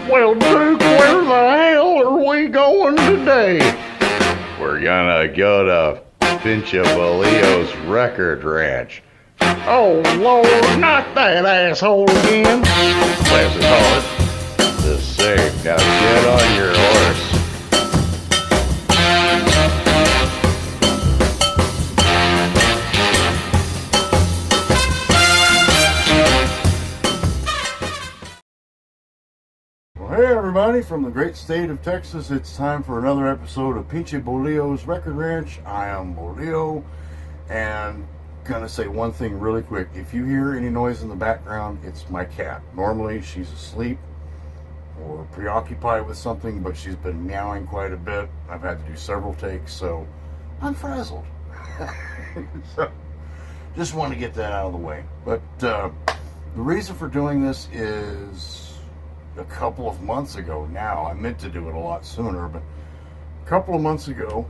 Well, Duke, where the hell are we going today? We're gonna go to Pinchabalio's record ranch. Oh, Lord, not that asshole again. Plans to call it the Sig. Now get on your horse. Hey everybody, from the great state of Texas, it's time for another episode of Pinche Bolillo's Record Ranch. I am Bolillo, and gonna say one thing really quick. If you hear any noise in the background, it's my cat. Normally she's asleep or preoccupied with something, but she's been meowing quite a bit. I've had to do several takes, so I'm frazzled. So just want to get that out of the way. But the reason for doing this is a couple of months ago now. I meant to do it a lot sooner, but a couple of months ago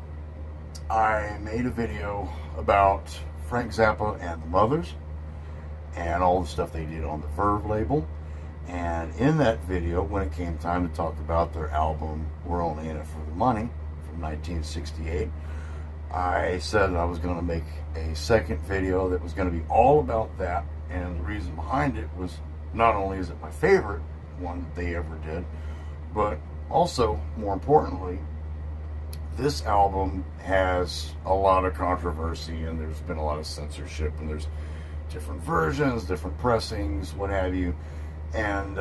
I made a video about Frank Zappa and the Mothers and all the stuff they did on the Verve label. And in that video, when it came time to talk about their album We're Only In It For The Money from 1968, I said I was going to make a second video that was going to be all about that. And the reason behind it was not only is it my favorite one that they ever did, but also, more importantly, this album has a lot of controversy, and there's been a lot of censorship, and there's different versions, different pressings, what have you. And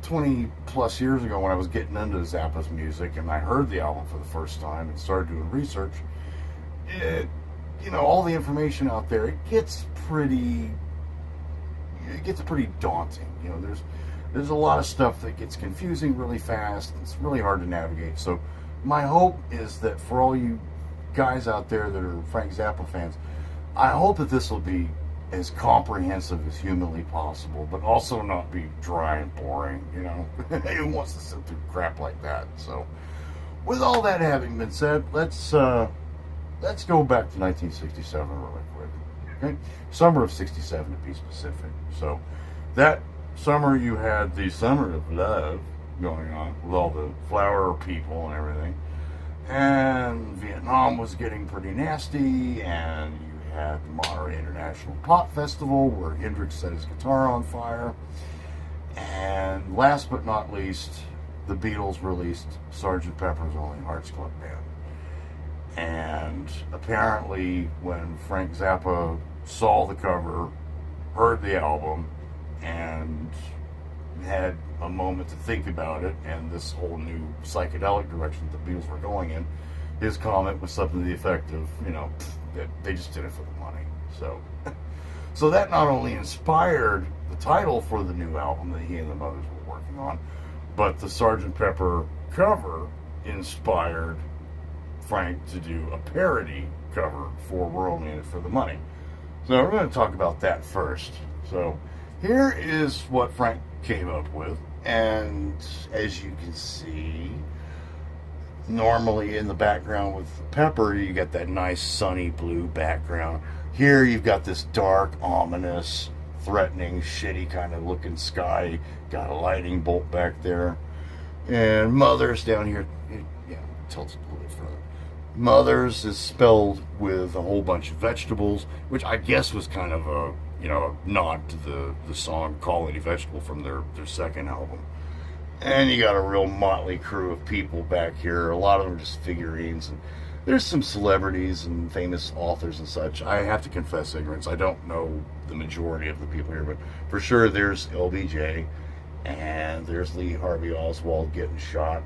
20 plus years ago, when I was getting into Zappa's music and I heard the album for the first time and started doing research, all the information out there, it gets pretty daunting. There's a lot of stuff that gets confusing really fast. It's really hard to navigate. So my hope is that for all you guys out there that are Frank Zappa fans, I hope that this will be as comprehensive as humanly possible, but also not be dry and boring. Who wants to sit through crap like that? So with all that having been said, let's go back to 1967 really quick. Okay? Summer of 67 to be specific. So that summer you had the Summer of Love going on with all the flower people and everything. And Vietnam was getting pretty nasty, and you had the Monterey International Pop Festival where Hendrix set his guitar on fire. And last but not least, the Beatles released Sgt. Pepper's Lonely Hearts Club Band. And apparently when Frank Zappa saw the cover, heard the album, and had a moment to think about it and this whole new psychedelic direction that the Beatles were going in, his comment was something to the effect of, that they just did it for the money. So that not only inspired the title for the new album that he and the Mothers were working on, but the Sgt. Pepper cover inspired Frank to do a parody cover for We're Only In It For The Money. So we're going to talk about that first. So here is what Frank came up with, and as you can see, normally in the background with Pepper, you get that nice sunny blue background. Here you've got this dark, ominous, threatening, shitty kind of looking sky. Got a lightning bolt back there. And Mothers down here, tilts it a little bit further. Mothers is spelled with a whole bunch of vegetables, which I guess was kind of a nod to the song Call Any Vegetable from their second album. And you got a real motley crew of people back here. A lot of them are just figurines, and there's some celebrities and famous authors and such. I have to confess ignorance. I don't know the majority of the people here, but for sure there's LBJ, and there's Lee Harvey Oswald getting shot.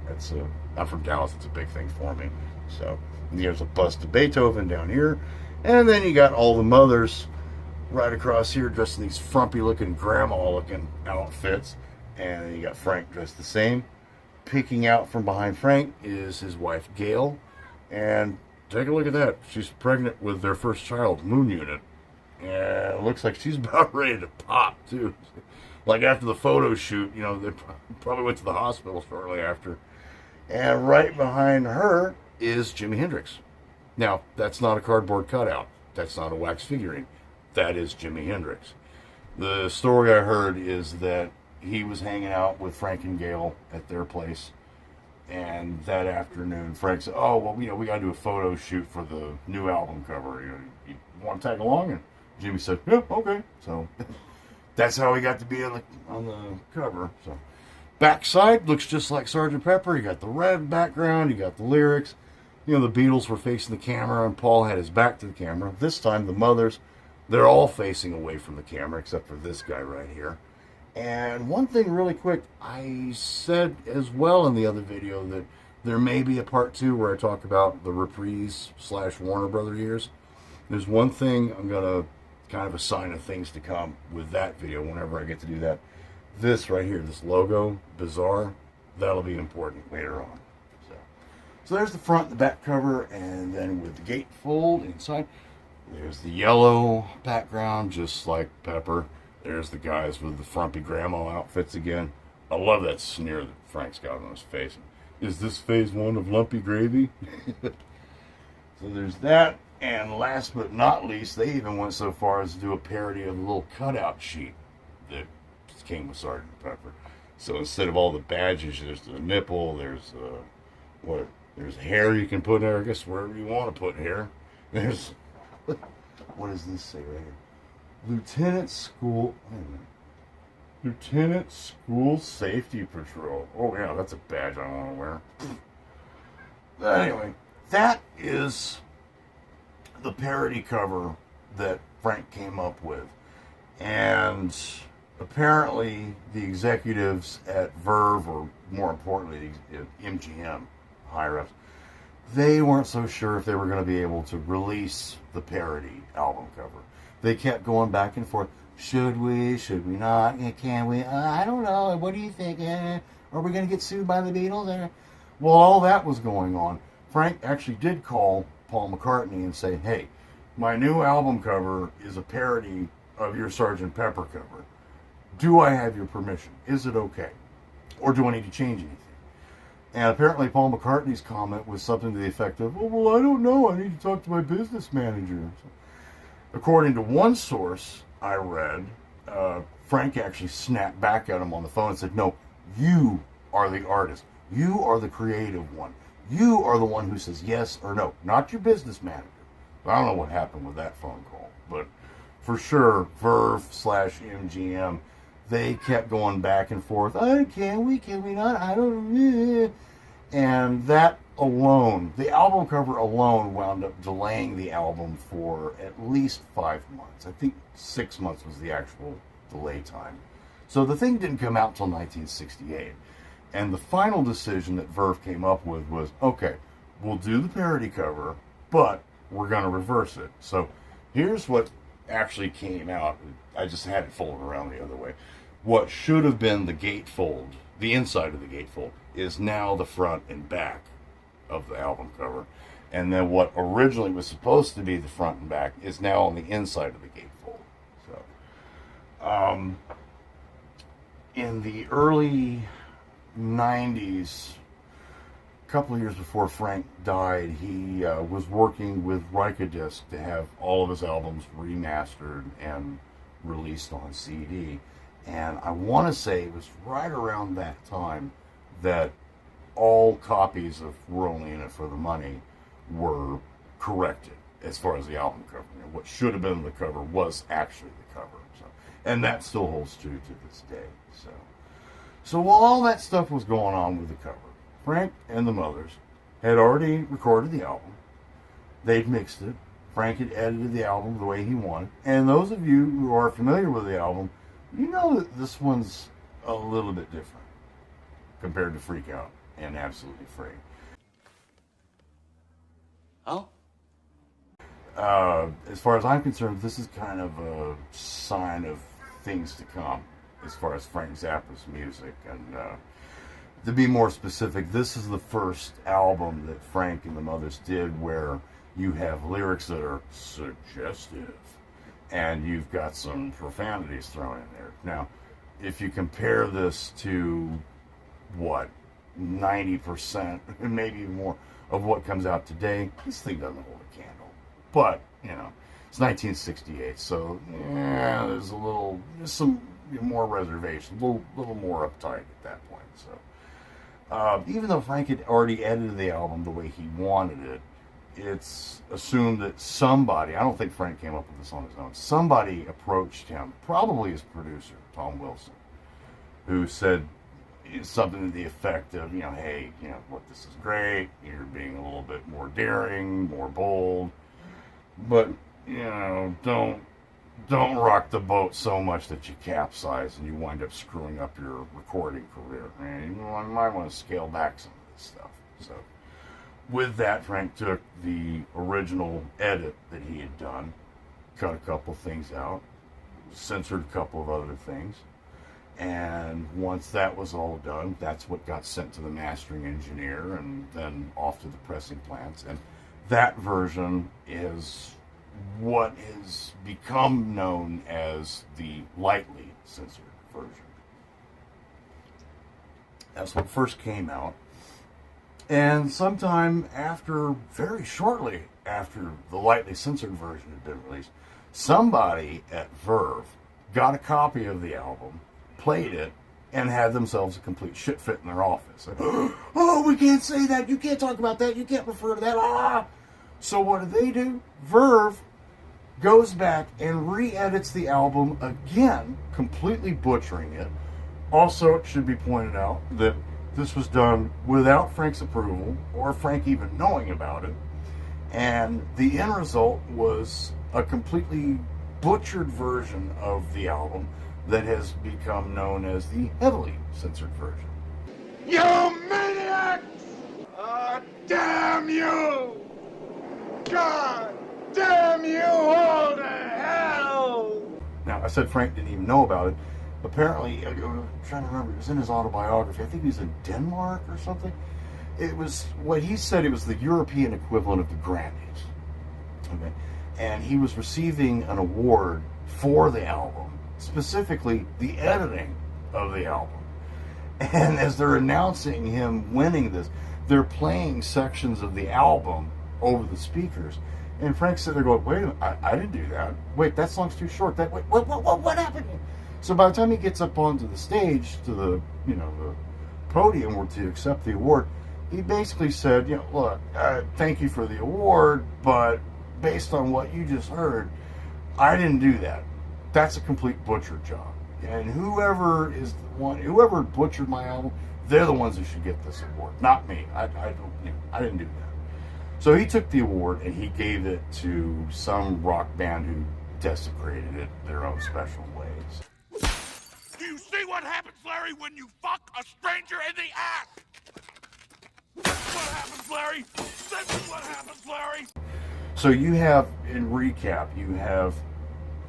I'm from Dallas, it's a big thing for me. So there's a bust of Beethoven down here, and then you got all the Mothers right across here dressed in these frumpy looking, grandma looking outfits. And then you got Frank dressed the same. Peeking out from behind Frank is his wife Gail. And take a look at that. She's pregnant with their first child, Moon Unit. And it looks like she's about ready to pop too. Like after the photo shoot, they probably went to the hospital shortly after. And right behind her is Jimi Hendrix. Now, that's not a cardboard cutout. That's not a wax figurine. That is Jimi Hendrix. The story I heard is that he was hanging out with Frank and Gail at their place. And that afternoon, Frank said, "Oh, well, we got to do a photo shoot for the new album cover. You want to tag along?" And Jimmy said, "Yeah, okay." So that's how he got to be on the cover. So backside looks just like Sgt. Pepper. You got the red background. You got the lyrics. The Beatles were facing the camera, and Paul had his back to the camera. This time, the mothers, they're all facing away from the camera, except for this guy right here. And one thing really quick, I said as well in the other video that there may be a part 2 where I talk about the Reprise / Warner Brother years. There's one thing I'm going to kind of a sign of things to come with that video whenever I get to do that. This right here, this logo, Bizarre, that'll be important later on. So there's the front and the back cover, and then with the gatefold inside, there's the yellow background, just like Pepper. There's the guys with the frumpy grandma outfits again. I love that sneer that Frank's got on his face. Is this phase 1 of Lumpy Gravy? So there's that. And last but not least, they even went so far as to do a parody of a little cutout sheet that came with Sgt. Pepper. So instead of all the badges, there's the nipple, there's there's hair you can put in there, I guess wherever you want to put hair. There's, what does this say right here? Lieutenant School Safety Patrol. Oh yeah, that's a badge I want to wear. But anyway, that is the parody cover that Frank came up with. And apparently the executives at Verve, or more importantly, MGM, higher-ups, they weren't so sure if they were going to be able to release the parody album cover. They kept going back and forth. Should we? Should we not? Can we? I don't know. What do you think? Are we going to get sued by the Beatles? Well, all that was going on. Frank actually did call Paul McCartney and say, "Hey, my new album cover is a parody of your Sgt. Pepper cover. Do I have your permission? Is it okay? Or do I need to change anything?" And apparently Paul McCartney's comment was something to the effect of, "Oh, well, I don't know. I need to talk to my business manager." So, according to one source I read, Frank actually snapped back at him on the phone and said, "No, you are the artist. You are the creative one. You are the one who says yes or no, not your business manager." I don't know what happened with that phone call, but for sure, Verve / MGM, they kept going back and forth. Can we not? I don't know. And that alone, the album cover alone, wound up delaying the album for at least 5 months. I think 6 months was the actual delay time. So the thing didn't come out till 1968. And the final decision that Verve came up with was, okay, we'll do the parody cover, but we're going to reverse it. So here's what actually came out. I just had it folded around the other way. What should have been the gatefold, the inside of the gatefold, is now the front and back of the album cover. And then what originally was supposed to be the front and back is now on the inside of the gatefold. So, in the early 90s, a couple of years before Frank died, he was working with Rykodisc to have all of his albums remastered and released on CD. And I want to say it was right around that time that all copies of We're Only In It For The Money were corrected as far as the album cover. What should have been the cover was actually the cover. So, and that still holds true to this day. So while all that stuff was going on with the cover, Frank and the Mothers had already recorded the album. They'd mixed it. Frank had edited the album the way he wanted. And those of you who are familiar with the album, you know that this one's a little bit different compared to Freak Out and Absolutely Free. Oh? As far as I'm concerned, this is kind of a sign of things to come as far as Frank Zappa's music. And to be more specific, this is the first album that Frank and the Mothers did where you have lyrics that are suggestive and you've got some profanities thrown in there. Now, if you compare this to, 90%, maybe even more, of what comes out today, this thing doesn't hold a candle. But, it's 1968, so, yeah, there's some more reservation, a little more uptight at that point. So even though Frank had already edited the album the way he wanted it, it's assumed that somebody, I don't think Frank came up with this on his own, somebody approached him, probably his producer, Tom Wilson, who said something to the effect of, hey, look, this is great, you're being a little bit more daring, more bold, but, don't rock the boat so much that you capsize and you wind up screwing up your recording career. And you might want to scale back some of this stuff. So with that, Frank took the original edit that he had done, cut a couple things out, censored a couple of other things, and once that was all done, that's what got sent to the mastering engineer and then off to the pressing plants. And that version is what has become known as the lightly censored version. That's what first came out. And sometime after, very shortly after the lightly censored version had been released, somebody at Verve got a copy of the album, played it, and had themselves a complete shit fit in their office. Like, oh, we can't say that, you can't talk about that, you can't refer to that, ah! So what do? Verve goes back and re-edits the album again, completely butchering it. Also, it should be pointed out that this was done without Frank's approval, or Frank even knowing about it. And the end result was a completely butchered version of the album that has become known as the heavily censored version. You maniacs! Damn you! God damn you all to hell! Now, I said Frank didn't even know about it. Apparently, I'm trying to remember, it was in his autobiography. I think he was in Denmark or something. It was, what he said, it was the European equivalent of the Grammys. Okay? And he was receiving an award for the album, specifically the editing of the album. And as they're announcing him winning this, they're playing sections of the album over the speakers. And Frank's sitting there going, wait a minute, I didn't do that. Wait, that song's too short. What happened? So by the time he gets up onto the stage, to the podium or to accept the award, he basically said, look, thank you for the award, but based on what you just heard, I didn't do that. That's a complete butcher job. And whoever butchered my album, they're the ones who should get this award, not me. I didn't do that. So he took the award and he gave it to some rock band who desecrated it their own special ways. Do you see what happens, Larry, when you fuck a stranger in the ass? What happens, Larry? This is what happens, Larry. So you have, in recap, you have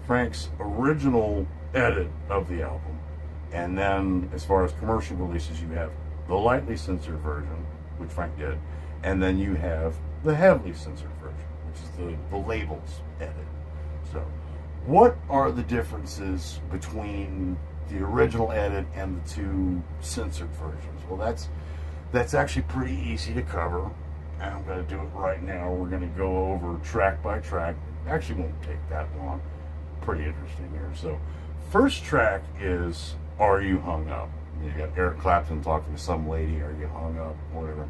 Frank's original edit of the album. And then, as far as commercial releases, you have the lightly censored version, which Frank did. And then you have the heavily censored version, which is the labels edit. So, what are the differences between the original edit and the two censored versions? Well, that's actually pretty easy to cover. And I'm going to do it right now. We're going to go over track by track. It actually won't take that long. Pretty interesting here. So, first track is Are You Hung Up? You got Eric Clapton talking to some lady, Are you hung up? Whatever.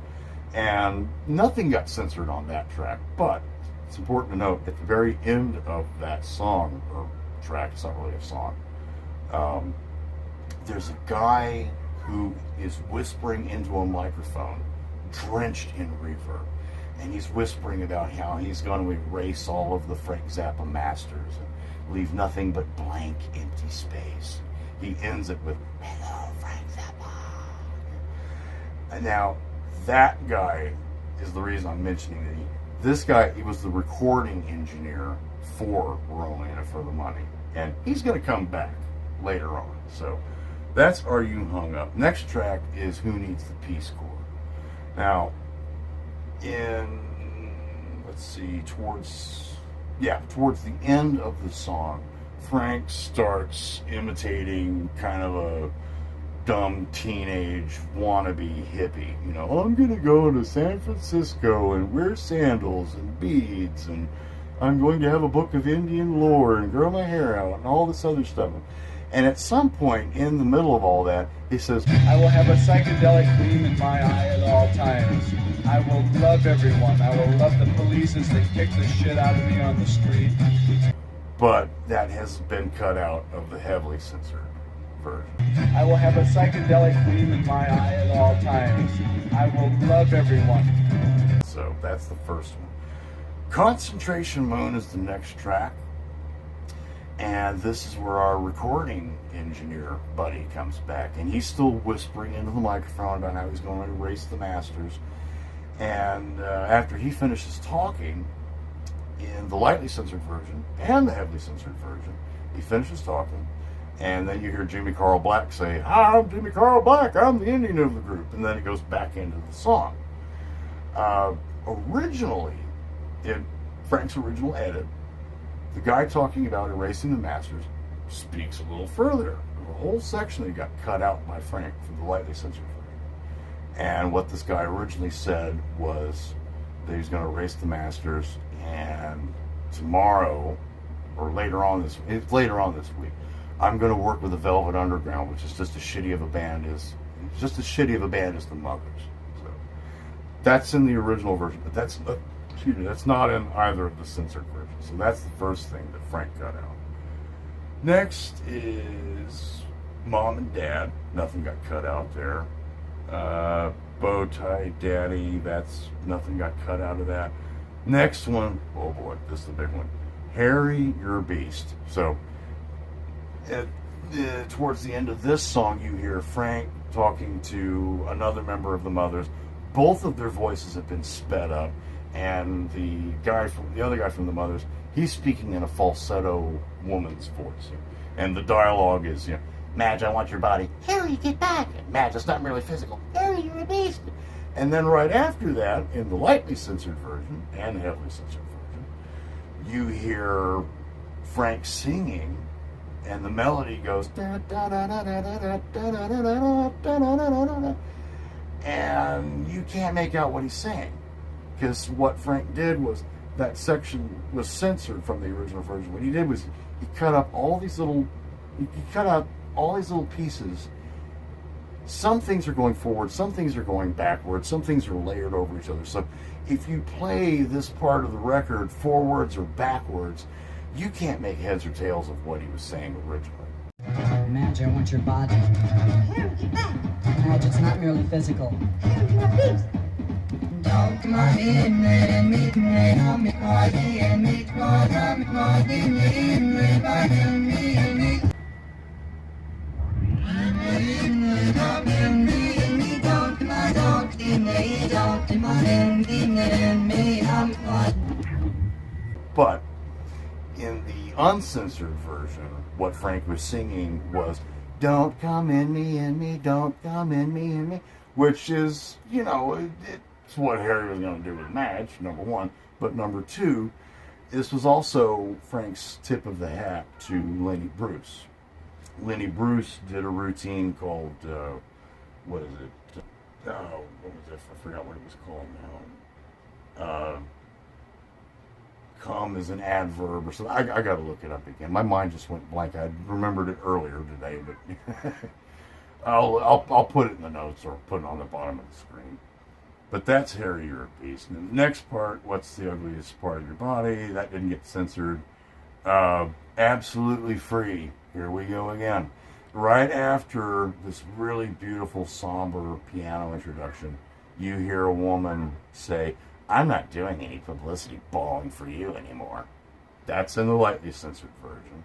And nothing got censored on that track, but it's important to note at the very end of that song, or track, it's not really a song, there's a guy who is whispering into a microphone, drenched in reverb. And he's whispering about how he's going to erase all of the Frank Zappa masters and leave nothing but blank, empty space. He ends it with, hello, Frank Zappa. And now, that guy is the reason I'm mentioning it. This guy, he was the recording engineer for Rolling It for the Money. And he's going to come back later on. So that's Are You Hung Up? Next track is Who Needs the Peace Corps? Now, towards the end of the song, Frank starts imitating kind of a dumb teenage wannabe hippie. I'm gonna go to San Francisco and wear sandals and beads, and I'm going to have a book of Indian lore and grow my hair out and all this other stuff. And at some point in the middle of all that, he says, I will have a psychedelic gleam in my eye at all times. I will love everyone. I will love the police as they kick the shit out of me on the street. but that has been cut out of the heavily censored version. I will have a psychedelic gleam in my eye at all times. I will love everyone. So that's the first one. Concentration Moon is the next track. And this is where our recording engineer buddy comes back. And he's still whispering into the microphone about how he's going to erase the masters. And after he finishes talking, in the lightly censored version and the heavily censored version, he finishes talking. And then you hear Jimmy Carl Black say, "Hi, I'm Jimmy Carl Black. I'm the Indian of the group." And then it goes back into the song. Originally, in Frank's original edit, the guy talking about erasing the masters speaks a little further. The whole section that got cut out by Frank from the lightly censored version. And what this guy originally said was that he's going to erase the masters, and tomorrow, or later on this week, I'm going to work with the Velvet Underground, which is just as shitty of a band as the Mothers. So that's in the original version, but that's not in either of the censored versions. So that's the first thing that Frank cut out. Next is Mom and Dad. Nothing got cut out there. Bow Tie Daddy. That's nothing got cut out of that. Next one, oh boy, this is the big one. Harry, You're a Beast. So towards the end of this song, you hear Frank talking to another member of the Mothers. Both of their voices have been sped up, and the other guy from the Mothers, he's speaking in a falsetto woman's voice, and the dialogue is, "Madge, I want your body. Harry, get back. Madge, it's not merely physical. Harry, you're a beast." And then right after that, in the lightly censored version and the heavily censored version, you hear Frank singing, and the melody goes, and you can't make out what he's saying, because what Frank did was, that section was censored from the original version. What he did was he cut out all these little pieces. Some things are going forward, some things are going backward, some things are layered over each other. So if you play this part of the record forwards or backwards, you can't make heads or tails of what he was saying originally. Madge, I want your body. Madge, it's not merely physical. Don't come in and meet me, and meet But in the uncensored version, what Frank was singing was, "Don't come in me, don't come in me," which is, it's what Harry was going to do with Madge, number one. But number two, this was also Frank's tip of the hat to Lenny Bruce. Lenny Bruce did a routine called, what is it? What was it? I forgot what it was called now. Come is an adverb or something. I got to look it up again. My mind just went blank. I remembered it earlier today, but I'll put it in the notes or put it on the bottom of the screen. But that's Harry, You're a Beast. And the next part, What's the Ugliest Part of Your Body? That didn't get censored. Absolutely Free. Here we go again. Right after this really beautiful, somber piano introduction, you hear a woman say, "I'm not doing any publicity bawling for you anymore." That's in the lightly censored version.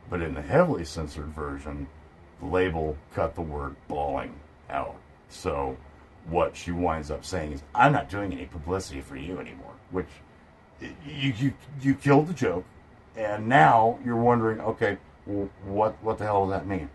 But in the heavily censored version, the label cut the word bawling out. So what she winds up saying is, "I'm not doing any publicity for you anymore," which you killed the joke, and now you're wondering, okay, well, what the hell does that mean?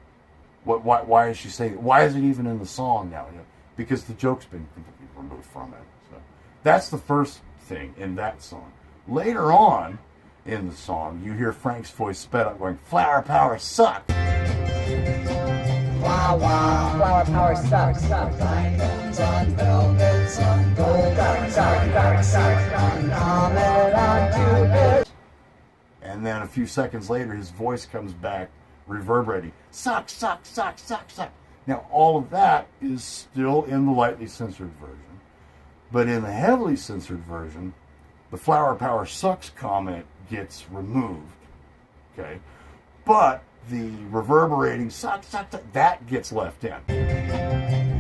Why is she saying it? Why is it even in the song now? Because the joke's been completely removed from it. So that's the first thing in that song. Later on in the song, you hear Frank's voice sped up going, "Flower power sucks." Wow, wow, flower power sucks. Diamonds on velvet, on gold, And then a few seconds later, his voice comes back reverberating. Suck, suck, suck, suck, suck. Now, all of that is still in the lightly censored version. But in the heavily censored version, the flower power sucks comment gets removed. Okay? But the reverberating suck, suck, suck, that gets left in.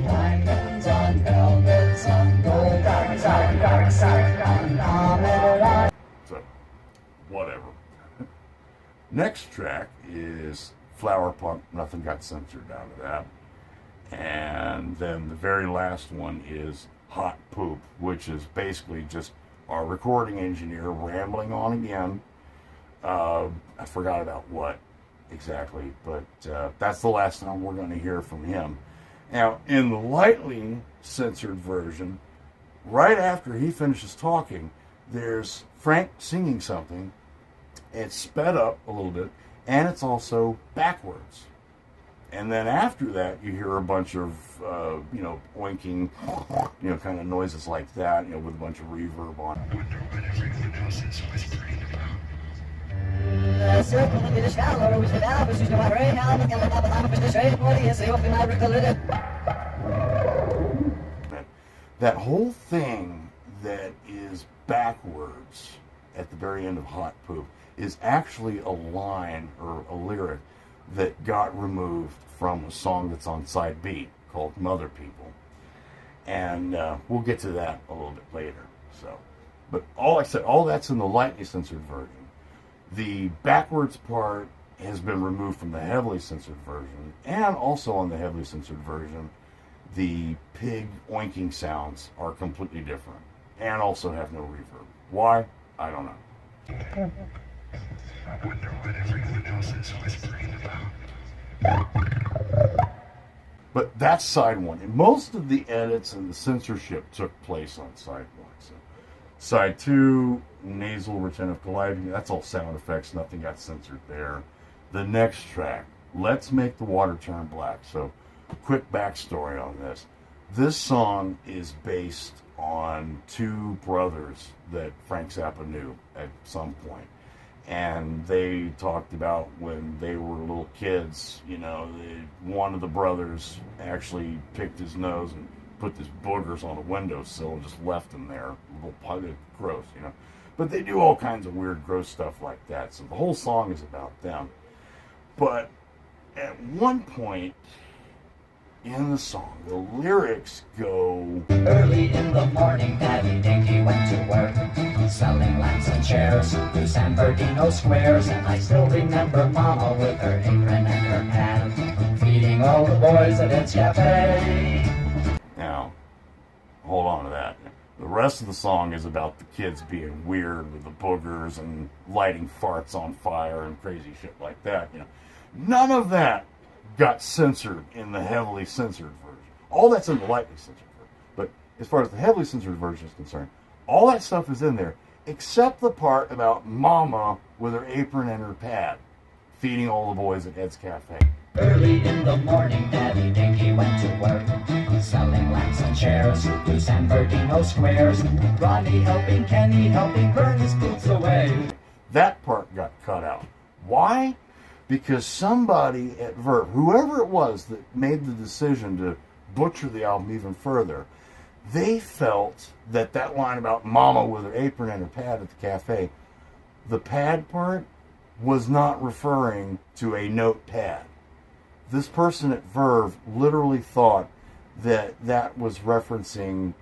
Diamonds on velvet, on gold, dark side, dark side, So, whatever. Next track is Flower Punk, nothing got censored out of that. And then the very last one is Hot Poop, which is basically just our recording engineer rambling on again. I forgot about what exactly, but that's the last time we're going to hear from him. Now, in the lightly censored version, right after he finishes talking, there's Frank singing something. It's sped up a little bit, and it's also backwards. And then after that, you hear a bunch of, oinking, kind of noises like that, with a bunch of reverb on it. That whole thing that is backwards at the very end of Hot Poop is actually a line or a lyric that got removed from a song that's on side B called Mother People. And we'll get to that a little bit later. But all that's in the lightly censored version. The backwards part has been removed from the heavily censored version, and also on the heavily censored version, the pig oinking sounds are completely different and also have no reverb. Why? I don't know. But that's side one. And most of the edits and the censorship took place on side one. So side two, nasal retentive colliding, that's all sound effects, nothing got censored there. The next track, Let's Make the Water Turn Black. So quick backstory on this. This song is based on two brothers that Frank Zappa knew at some point. And they talked about when they were little kids, one of the brothers actually picked his nose and put his boogers on a windowsill and just left them there. A little gross, But they do all kinds of weird, gross stuff like that. So the whole song is about them. But at one point in the song, the lyrics go... Early in the morning, Daddy Dinky went to work, selling lamps and chairs through San Bernardino squares. And I still remember Mama with her apron and her pad, feeding all the boys at its cafe. Now, hold on to that. The rest of the song is about the kids being weird with the boogers and lighting farts on fire and crazy shit like that. None of that got censored in the heavily censored version. All that's in the lightly censored version. But as far as the heavily censored version is concerned, all that stuff is in there, except the part about Mama with her apron and her pad, feeding all the boys at Ed's Cafe. Early in the morning, Daddy Dinky went to work, selling lamps and chairs through San Bernardino squares. Ronnie helping, Kenny helping burn his boots away. That part got cut out. Why? Because somebody at Verve, whoever it was that made the decision to butcher the album even further, they felt that that line about Mama with her apron and her pad at the cafe, the pad part was not referring to a notepad. This person at Verve literally thought that that was referencing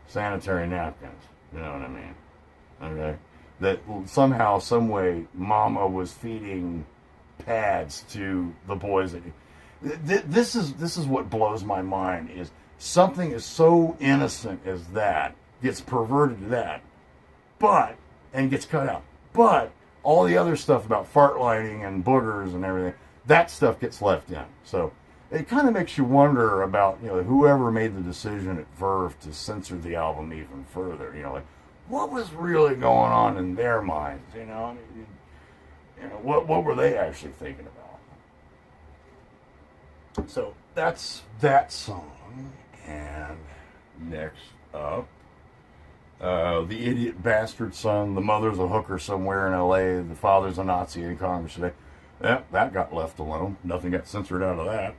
sanitary napkins. You know what I mean? Okay? That somehow, some way, Mama was feeding pads to the boys. This is what blows my mind, is something as so innocent as that gets perverted to that, and gets cut out. But all the other stuff about fart lighting and boogers and everything, that stuff gets left in. So it kind of makes you wonder about, whoever made the decision at Verve to censor the album even further. What was really going on in their minds? What were they actually thinking about? So that's that song. And next up, The Idiot Bastard Son. The mother's a hooker somewhere in L.A. The father's a Nazi in Congress today. Yeah, that got left alone. Nothing got censored out of that.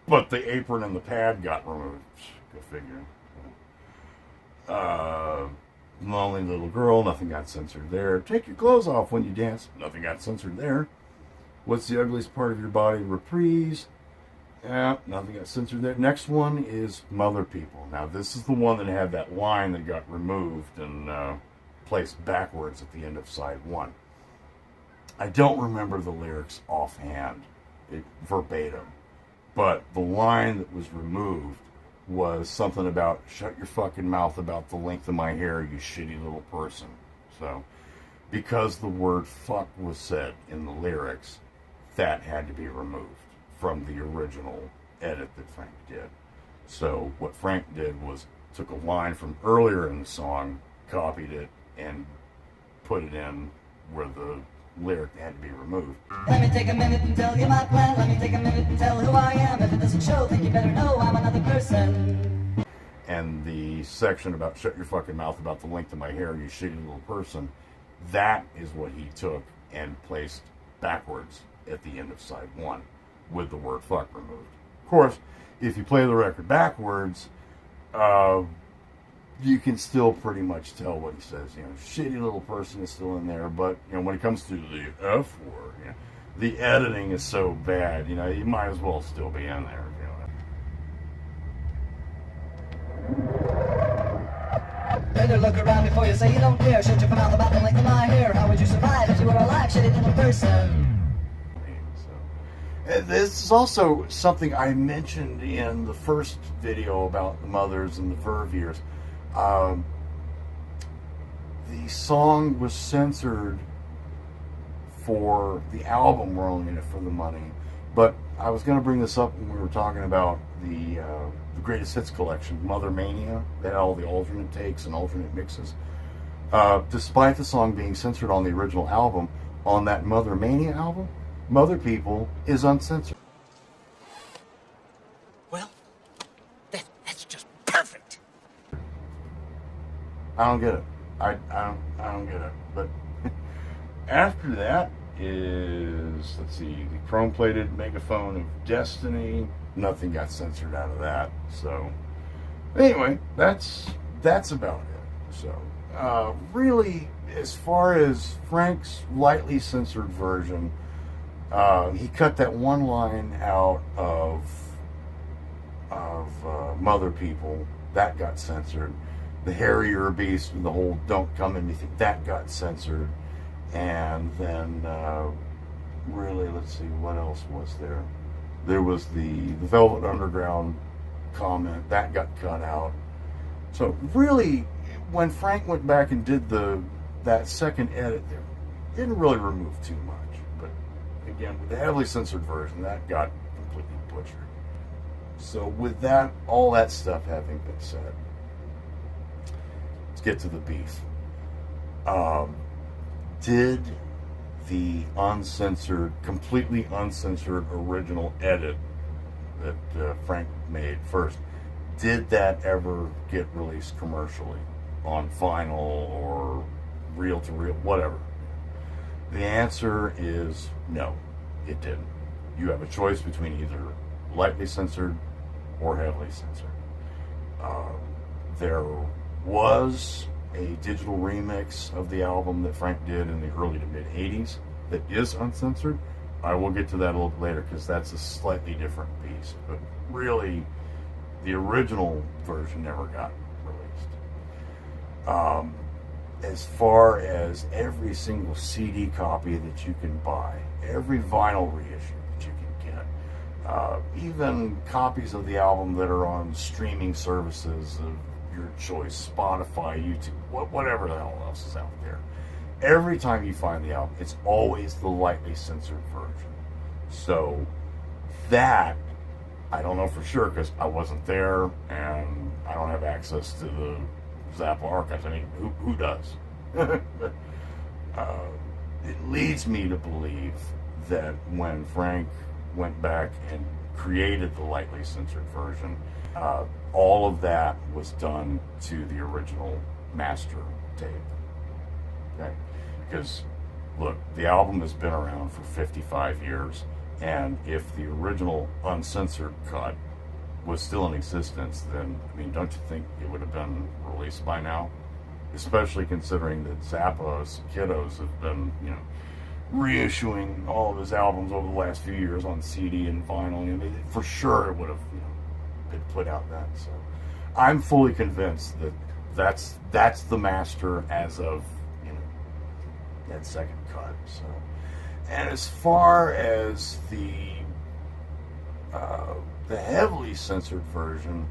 But the apron and the pad got removed. Go figure. Lonely little girl, nothing got censored there. Take your clothes off when you dance. Nothing got censored there. What's the ugliest part of your body? Reprise. Yeah, nothing got censored there. Next one is Mother People. Now, this is the one that had that line that got removed and placed backwards at the end of side one. I don't remember the lyrics offhand, verbatim, but the line that was removed was something about, shut your fucking mouth about the length of my hair, you shitty little person. So, because the word fuck was said in the lyrics, that had to be removed from the original edit that Frank did. So what Frank did was took a line from earlier in the song, copied it, and put it in where the lyric had to be removed. Let me take a minute and tell you my plan. Let me take a minute and tell who I am. If it doesn't show, then you better know I'm another person. And the section about shut your fucking mouth about the length of my hair, you shitty little person, that is what he took and placed backwards at the end of side one with the word fuck removed. Of course, if you play the record backwards, you can still pretty much tell what he says. You know, shitty little person is still in there, but you know, when it comes to the F word, you know, the editing is so bad, you know, you might as well still be in there. Better look around before you say you don't dare. Shut your mouth about the length of my hair. How would you survive if you were alive, shitty little person? This is also something I mentioned in the first video about the mothers and the verve years. The song was censored for the album We're Only In It For The Money, but I was going to bring this up when we were talking about the greatest hits collection, Mother Mania. They had all the alternate takes and alternate mixes. Despite the song being censored on the original album, on that Mother Mania album, Mother People is uncensored. Well, that's just perfect. I don't get it. I don't get it. But after that is, let's see, the chrome-plated megaphone of destiny. Nothing got censored out of that. So anyway, that's about it. So really, as far as Frank's lightly censored version, he cut that one line out of Mother People. That got censored. The Harrier Beast and the whole Don't Come in Anything, that got censored. And then, really, let's see, what else was there? There was the Velvet Underground comment. That got cut out. So really, when Frank went back and did that second edit there, didn't really remove too much. But again, with the heavily censored version, that got completely butchered. So with that, all that stuff having been said, let's get to the beef. Did the uncensored, completely uncensored original edit that Frank made first, did that ever get released commercially on vinyl or reel-to-reel, whatever? The answer is no, it didn't. You have a choice between either lightly censored or heavily censored. There was a digital remix of the album that Frank did in the early to mid 80s that is uncensored. I will get to that a little bit later because that's a slightly different piece. But really, the original version never got released. As far as every single CD copy that you can buy, every vinyl reissue that you can get, even copies of the album that are on streaming services of your choice, Spotify, YouTube, whatever the hell else is out there. Every time you find the album, it's always the lightly censored version. So that, I don't know for sure because I wasn't there and I don't have access to the Zappa archives. I mean, who does? It leads me to believe that when Frank went back and created the lightly censored version, all of that was done to the original master tape. Okay? Because Look, the album has been around for 55 years, and if the original uncensored cut was still in existence, then, I mean, don't you think it would have been released by now? Especially considering that Zappa's Kiddos have been, reissuing all of his albums over the last few years on CD and vinyl. I mean, for sure it would have, been put out then. So I'm fully convinced that that's the master as of, that second cut. So, and as far as the heavily censored version,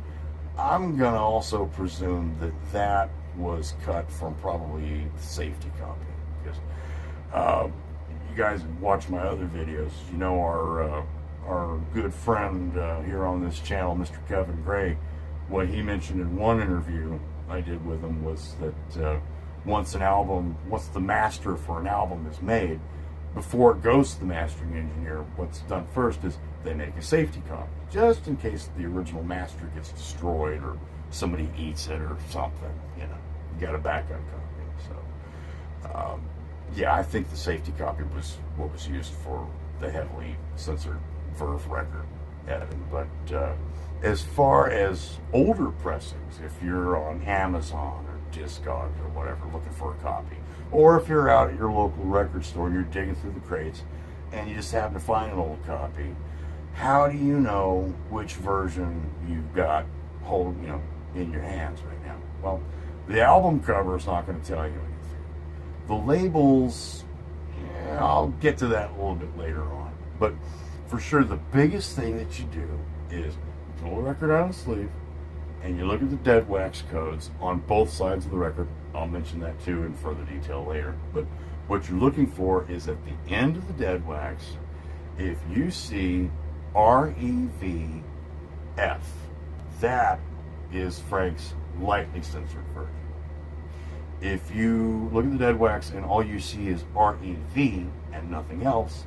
I'm gonna also presume that was cut from probably the safety copy, because you guys watch my other videos, our good friend here on this channel, Mr. Kevin Gray, what he mentioned in one interview I did with him was that once the master for an album is made, before it goes to the mastering engineer, what's done first is they make a safety copy, just in case the original master gets destroyed or somebody eats it or something, you got a backup copy. So, I think the safety copy was what was used for the heavily censored Verve record editing. But as far as older pressings, if you're on Amazon or Discogs or whatever looking for a copy, or if you're out at your local record store and you're digging through the crates and you just happen to find an old copy, how do you know which version you've got in your hands right now? Well, the album cover is not going to tell you anything. The labels, I'll get to that a little bit later on. But for sure, the biggest thing that you do is pull the record out of the sleeve and you look at the dead wax codes on both sides of the record. I'll mention that too in further detail later. But what you're looking for is at the end of the dead wax, if you see REVF, that is Frank's lightly censored version. If you look at the dead wax and all you see is REV and nothing else,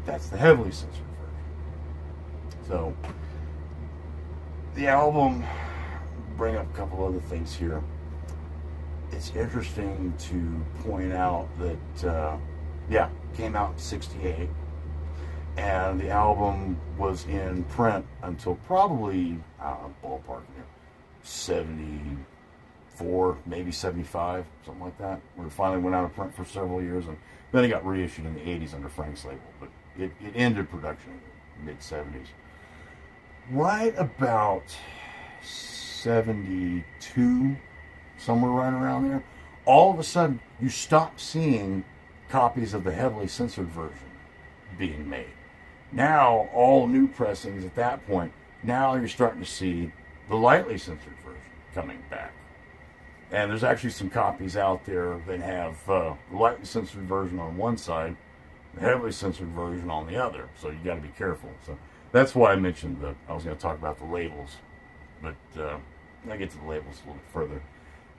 that's the heavily censored version. So the album, bring up a couple other things here. It's interesting to point out that, came out in '68, and the album was in print until probably, ballpark, 74, maybe 75, something like that, where it finally went out of print for several years, and then it got reissued in the 80s under Frank's label, but it ended production in the mid-70s. Right about 72, somewhere right around there, all of a sudden you stop seeing copies of the heavily censored version being made. Now all new pressings at that point, now you're starting to see the lightly censored version coming back. And there's actually some copies out there that have the lightly censored version on one side, the heavily censored version on the other. So you got to be careful. So that's why I mentioned I was going to talk about the labels, but I'll get to the labels a little bit further.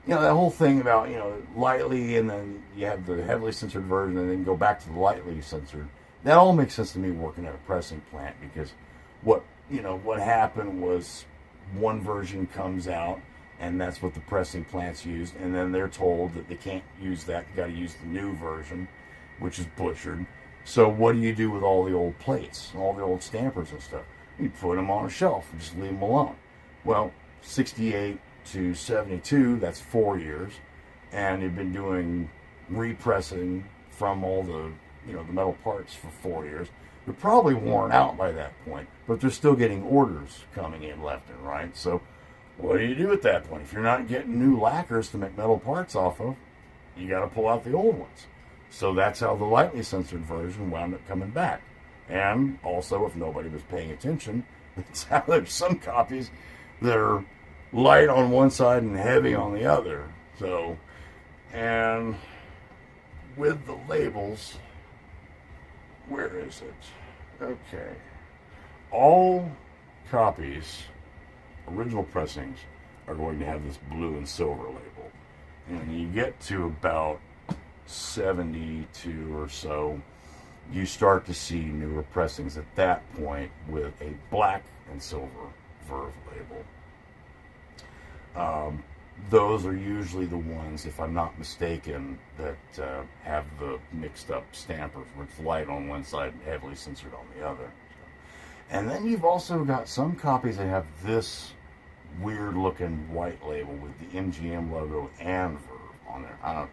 That whole thing about, lightly, and then you have the heavily censored version and then go back to the lightly censored. That all makes sense to me working at a pressing plant, because what happened was one version comes out and that's what the pressing plants used, and then they're told that they can't use that, you got to use the new version, which is butchered. So what do you do with all the old plates, all the old stampers and stuff? You put them on a shelf and just leave them alone. Well, 68 to 72, that's 4 years, and they've been doing repressing from all the the metal parts for 4 years. They're probably worn out by that point, but they're still getting orders coming in left and right. So what do you do at that point? If you're not getting new lacquers to make metal parts off of, you got to pull out the old ones. So that's how the lightly censored version wound up coming back. And also, if nobody was paying attention, that's how there's some copies that are light on one side and heavy on the other. So, and with the labels, where is it? Okay. All copies, original pressings, are going to have this blue and silver label. And you get to about 72 or so, you start to see newer pressings at that point with a black and silver Verve label. those are usually the ones, if I'm not mistaken, that have the mixed up stampers, where it's light on one side and heavily censored on the other. And then you've also got some copies that have this weird looking white label with the MGM logo and Verve on there. I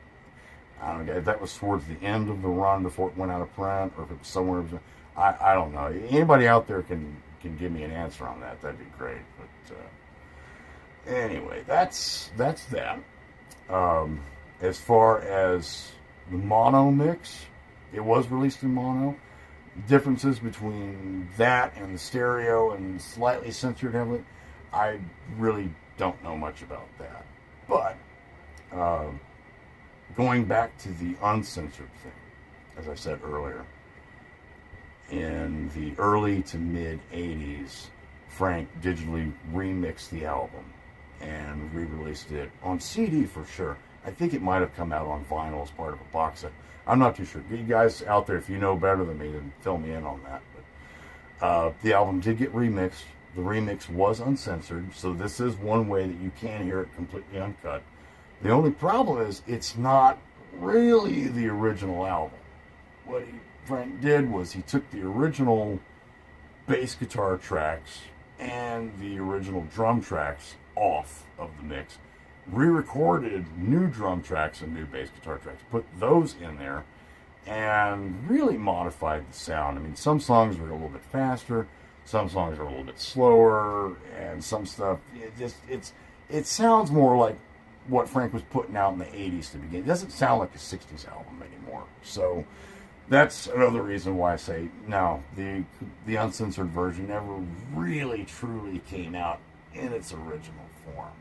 don't know if that was towards the end of the run before it went out of print, or if it was somewhere. I don't know. Anybody out there can give me an answer on that. That'd be great. But anyway, that's that. As far as the mono mix, it was released in mono. Differences between that and the stereo and slightly censored heavily, I really don't know much about that. But going back to the uncensored thing, as I said earlier, in the early to mid 80s, Frank digitally remixed the album and re-released it on CD for sure. I think it might have come out on vinyl as part of a box set. I'm not too sure. You guys out there, if you know better than me, then fill me in on that. But the album did get remixed. The remix was uncensored, so this is one way that you can hear it completely uncut. The only problem is it's not really the original album. What Frank did was he took the original bass guitar tracks and the original drum tracks off of the mix, re-recorded new drum tracks and new bass guitar tracks, put those in there, and really modified the sound. I mean, some songs were a little bit faster, some songs are a little bit slower, and some stuff, it sounds more like what Frank was putting out in the 80s to begin. It doesn't sound like a 60s album anymore. So that's another reason why I say, no, the uncensored version never really truly came out in its original form.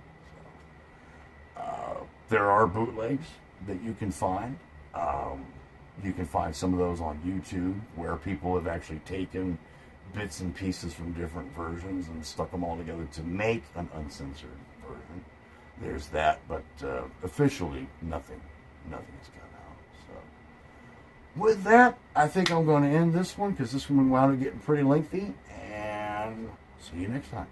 So, there are bootlegs that you can find. You can find some of those on YouTube, where people have actually taken bits and pieces from different versions and stuck them all together to make an uncensored version. There's that, but officially nothing has come out. So with that, I think I'm going to end this one, because this one wound up getting pretty lengthy, and see you next time.